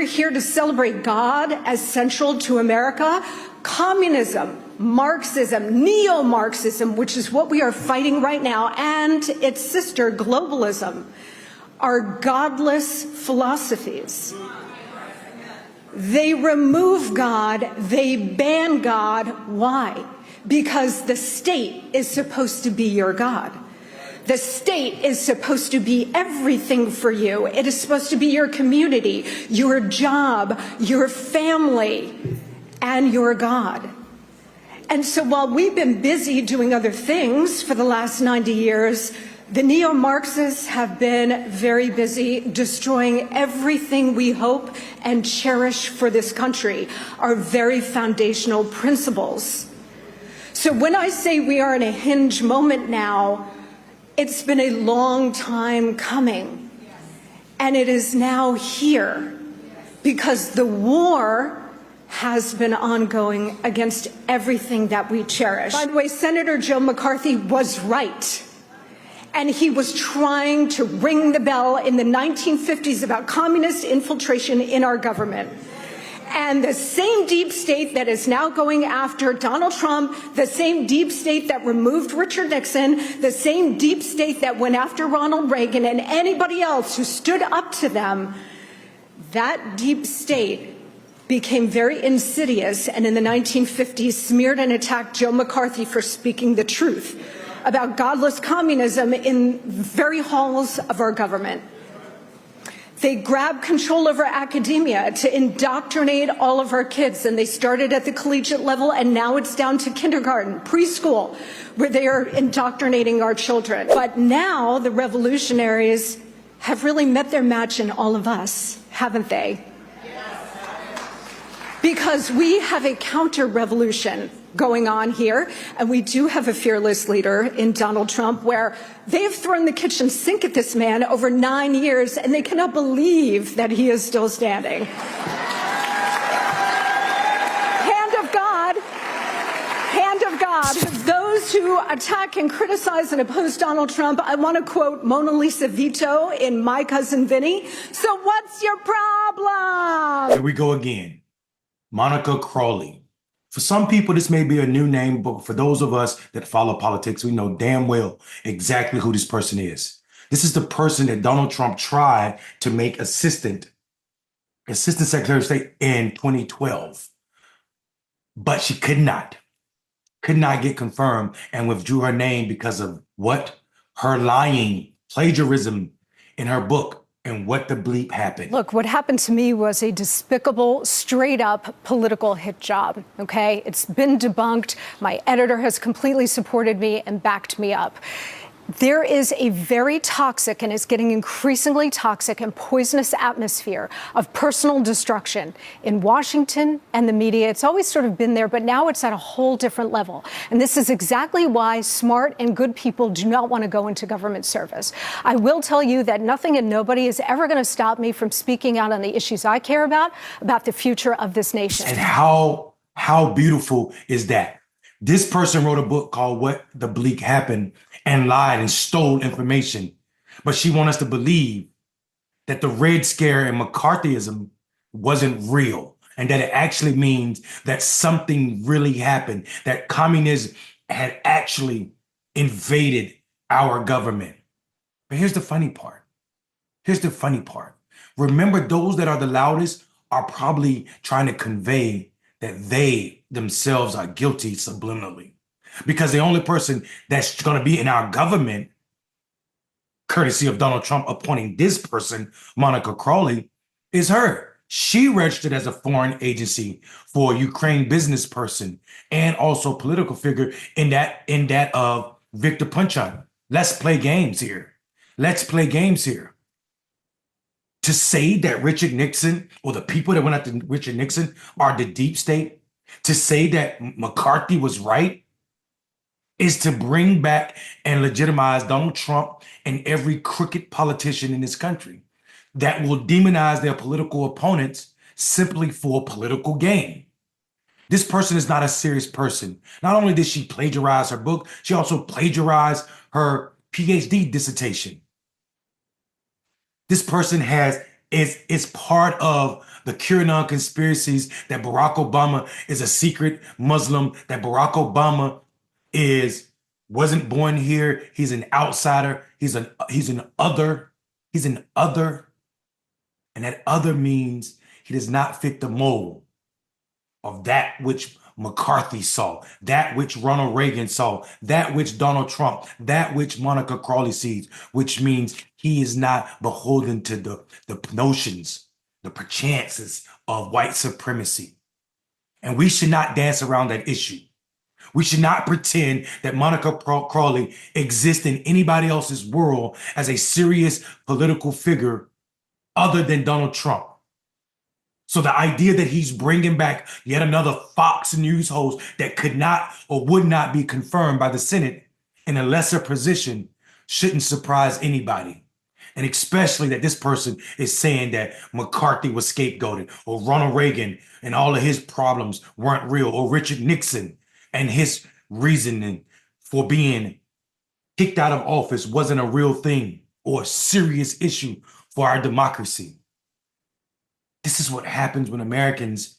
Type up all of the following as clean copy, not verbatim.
we're here to celebrate God as central to America. Communism, Marxism, neo-Marxism, which is what we are fighting right now, and its sister, globalism, are godless philosophies. They remove God, they ban God. Why? Because the state is supposed to be your God. The state is supposed to be everything for you. It is supposed to be your community, your job, your family, and your God. And so while we've been busy doing other things for the last 90 years, the neo-Marxists have been very busy destroying everything we hope and cherish for this country, our very foundational principles. So when I say we are in a hinge moment now, it's been a long time coming, and it is now here because the war has been ongoing against everything that we cherish. By the way, Senator Joe McCarthy was right, and he was trying to ring the bell in the 1950s about communist infiltration in our government. And the same deep state that is now going after Donald Trump, the same deep state that removed Richard Nixon, the same deep state that went after Ronald Reagan and anybody else who stood up to them, that deep state became very insidious and in the 1950s smeared and attacked Joe McCarthy for speaking the truth about godless communism in very halls of our government. They grabbed control over academia to indoctrinate all of our kids, and they started at the collegiate level, and now it's down to kindergarten, preschool, where they are indoctrinating our children. But now the revolutionaries have really met their match in all of us, haven't they? Because we have a counter-revolution going on here, and we do have a fearless leader in Donald Trump, where they have thrown the kitchen sink at this man over 9 years, and they cannot believe that he is still standing. Hand of God, hand of God. To those who attack and criticize and oppose Donald Trump, I want to quote Mona Lisa Vito in My Cousin Vinny. So what's your problem? Here we go again. Monica Crowley. For some people, this may be a new name, but for those of us that follow politics, we know damn well exactly who this person is. This is the person that Donald Trump tried to make Assistant Secretary of State in 2012. But she could not get confirmed and withdrew her name because of what? Her lying, plagiarism in her book. And what the bleep happened? Look, what happened to me was a despicable, straight-up political hit job, okay? It's been debunked. My editor has completely supported me and backed me up. There is a very toxic, and it's getting increasingly toxic and poisonous atmosphere of personal destruction in Washington and the media. It's always sort of been there, but now it's at a whole different level. And this is exactly why smart and good people do not want to go into government service. I will tell you that nothing and nobody is ever going to stop me from speaking out on the issues I care about the future of this nation. And how beautiful is that? This person wrote a book called What the Bleak Happened and lied and stole information. But she wants us to believe that the Red Scare and McCarthyism wasn't real and that it actually means that something really happened, that communism had actually invaded our government. But here's the funny part. Remember, those that are the loudest are probably trying to convey that they themselves are guilty subliminally. Because the only person that's going to be in our government, courtesy of Donald Trump appointing this person, Monica Crowley, is her. She registered as a foreign agency for a Ukraine business person and also political figure in that of Victor Punchan. Let's play games here. To say that Richard Nixon or the people that went after Richard Nixon are the deep state, to say that McCarthy was right, is to bring back and legitimize Donald Trump and every crooked politician in this country that will demonize their political opponents simply for political gain. This person is not a serious person. Not only did she plagiarize her book, she also plagiarized her PhD dissertation. This person has It's part of the QAnon conspiracies that Barack Obama is a secret Muslim, that Barack Obama wasn't born here. He's an outsider. He's an other. He's an other. And that other means he does not fit the mold of that which McCarthy saw, that which Ronald Reagan saw, that which Donald Trump, that which Monica Crowley sees, which means he is not beholden to the notions, the perchances of white supremacy. And we should not dance around that issue. We should not pretend that Monica Crowley exists in anybody else's world as a serious political figure other than Donald Trump. So the idea that he's bringing back yet another Fox News host that could not or would not be confirmed by the Senate in a lesser position shouldn't surprise anybody. And especially that this person is saying that McCarthy was scapegoated, or Ronald Reagan and all of his problems weren't real, or Richard Nixon and his reasoning for being kicked out of office wasn't a real thing or a serious issue for our democracy. This is what happens when Americans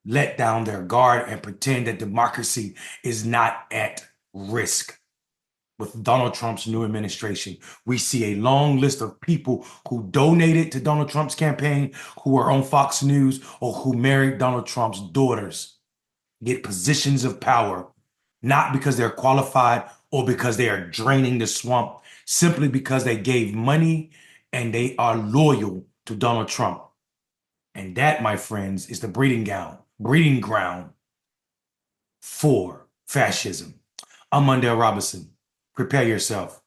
let down their guard and pretend that democracy is not at risk. With Donald Trump's new administration, we see a long list of people who donated to Donald Trump's campaign, who are on Fox News, or who married Donald Trump's daughters, get positions of power, not because they're qualified or because they are draining the swamp, simply because they gave money and they are loyal to Donald Trump. And that, my friends, is the breeding ground for fascism. I'm Mondale Robinson. Prepare yourself.